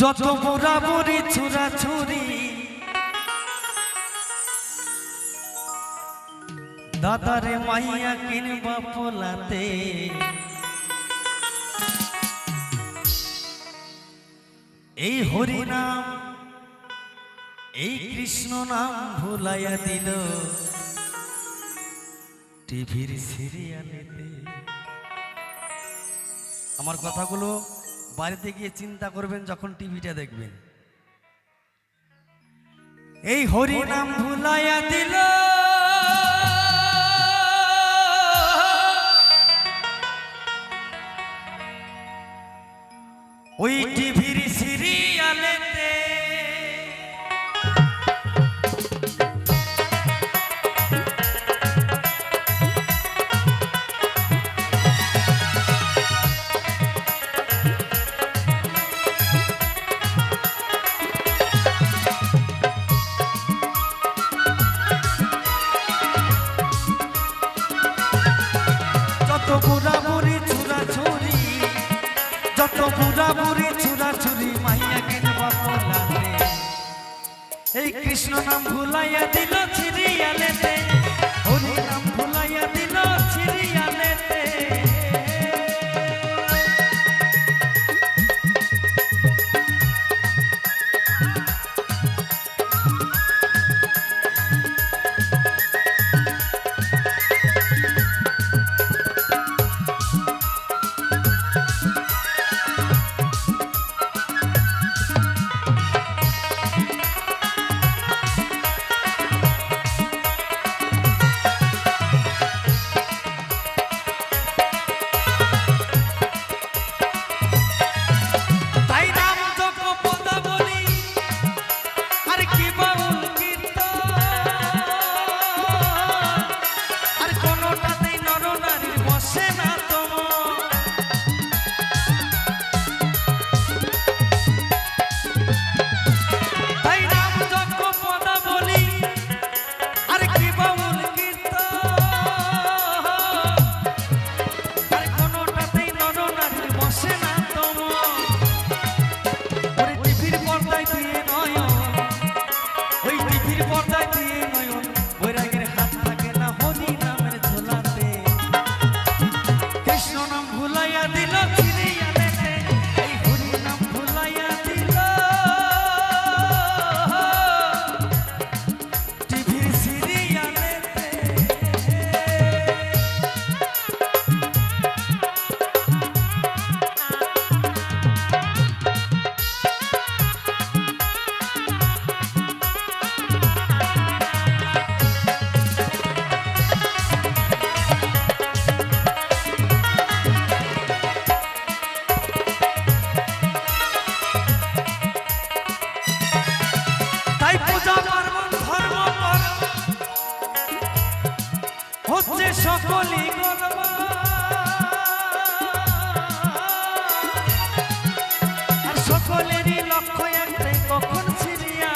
যত বুড়াবুড়ি ছুরি দাদারে মাইয়া কিনবা পোলাতে এই হরি নাম এই কৃষ্ণ নাম ভুলাইয়া দিল টিভির সিরিয়ালেতে। আমার কথাগুলো বাড়িতে গিয়ে চিন্তা করবেন যখন টিভিটা দেখবেন। এই হরি নাম ভুলাইয়া দিল ওই টিভির সিরিয়ালেতে। যত বুড়াবুড়ি ছুরি যত বুড়াবুড়ি ছুরি মাইয়া কিনবা পোলাতে এই কৃষ্ণ নাম ভুলাইয়া দিল সিরিয়ালেতে। হরি নাম ভুলাইয়া দিল সিরিয়ালেতে। হচ্ছে সকলই আর সকলেরই লক্ষ্য একটাই কখন ছিড়িয়া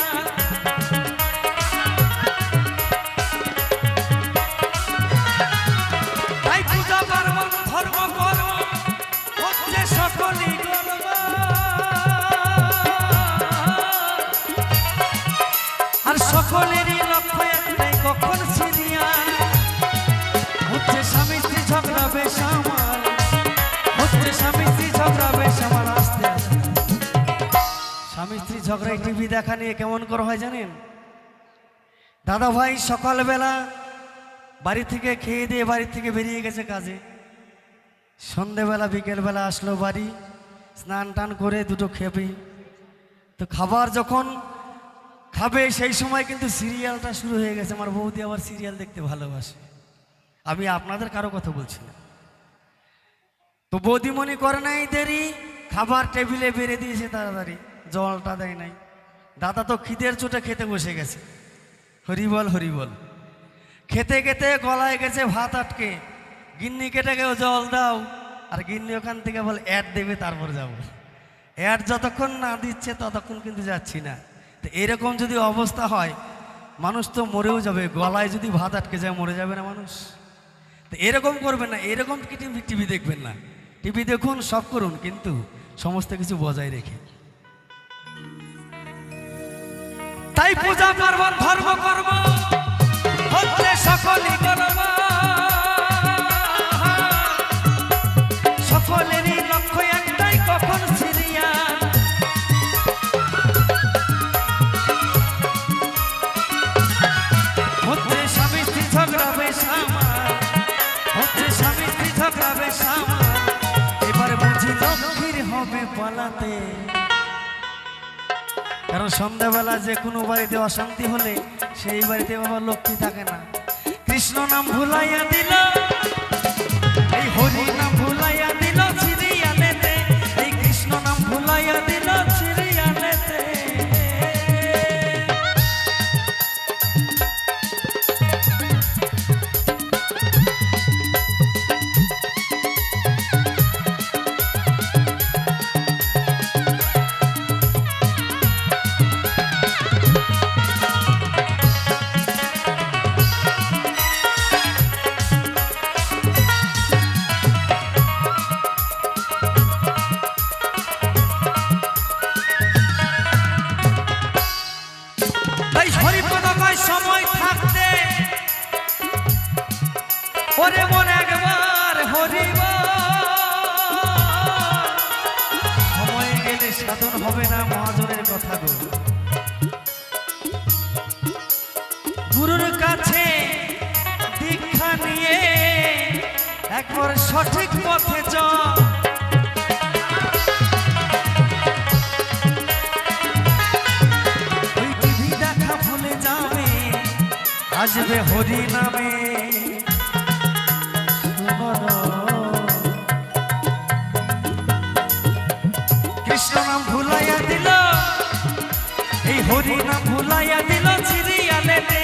তাই পূজা পার্বণ ধর্ম কর্ম হচ্ছে সকলই আর সকলেরই লক্ষ্য একটাই কখন ছিড়িয়া হচ্ছে স্বামী স্ত্রী ঝগড়া বেসামাল হচ্ছে স্বামী স্ত্রী ঝগড়া বেসামাল। আস্তে আস্তে স্বামী স্ত্রী ঝগড়ায় টিভি দেখা নিয়ে কেমন করে হয় জানেন? দাদা ভাই সকালবেলা বাড়ি থেকে খেয়ে দিয়ে বাড়ি থেকে বেরিয়ে গেছে কাজে, সন্ধেবেলা বিকেলবেলা আসলো বাড়ি, স্নান টান করে দুটো খেবে। তো খাবার যখন খাবে সেই সময় কিন্তু সিরিয়ালটা শুরু হয়ে গেছে। আমার বৌদি আবার সিরিয়াল দেখতে ভালোবাসে, আমি আপনাদের কারো কথা বলছি না। তো বৌদিমণি করে নাই দেরি, খাবার টেবিলে বেড়ে দিয়েছে তাড়াতাড়ি, জলটা দেয় নাই। দাদা তো খিদের চোটে খেতে বসে গেছে, হরিবল হরিবল খেতে খেতে গলায় গেছে ভাত আটকে। গিন্নি কেটে গেও জল দাও, আর গিন্নি ওখান থেকে বল অ্যাড দেবে তারপর যাব। অ্যাড যতক্ষণ না দিচ্ছে ততক্ষণ কিন্তু যাচ্ছি না। তো এরকম যদি অবস্থা হয় মানুষ তো মরেও যাবে, গলায় যদি ভাত আটকে যায় মরে যাবে না মানুষ? তো এরকম করবেন না, এরকম কি টিভি দেখবেন না। টিভি দেখুন, সব করুন, কিন্তু সমস্ত কিছু বজায় রেখে। তাই পূজা পার্বণ ধর্ম কর্ম হচ্ছে সকলই কর্ম, সকলেরই লক্ষ্য একটাই কখন সিরিয়া। হচ্ছে স্বামী স্ত্রী ঝগড়া বেশ আমার, হচ্ছে স্বামী স্ত্রী ঝগড়া বেশ আমার, এবার বুঝি লক্ষ্মীর হবে পালাতে। কারণ সন্ধ্যাবেলা যে কোনো বাড়িতে অশান্তি হলে সেই বাড়িতে বাবা লক্ষ্মী থাকে না। কৃষ্ণ নাম ভুলাইয়া দিল, এই হরি নাম ভুলাইয়া দিল সিরিয়ালেতে, এই কৃষ্ণ নাম ভুলাইয়া দিল সিরিয়ালেতে। সময় থাকতে ওরে মন একবার হরিব, সময় গেলে সাধন হবে না মহাজনের কথা গো। গুরুর কাছে দীক্ষা নিয়ে একবার সঠিক পথে চল, আসবে হরি নামে। কৃষ্ণ নাম ভুলাইয়া দিল, এই হরি নাম ভুলাইয়া দিল সিরিয়ালেতে।